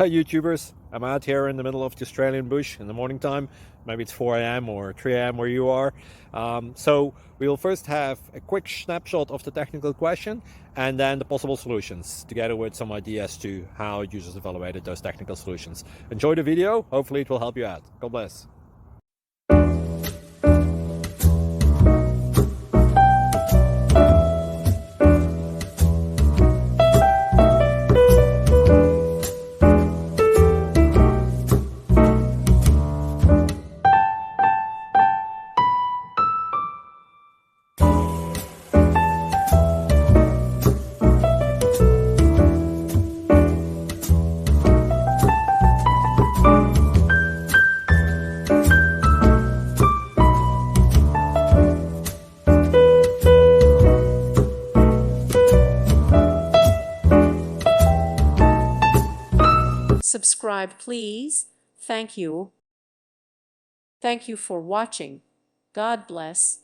Hi YouTubers, I'm out here in the middle of the Australian bush in the morning time. Maybe it's 4 a.m. or 3 a.m. where you are. So we will first have a quick snapshot of the technical question and then the possible solutions, together with some ideas to how users evaluated those technical solutions. Enjoy the video, hopefully it will help you out. God bless. Subscribe, please. Thank you. Thank you for watching. God bless.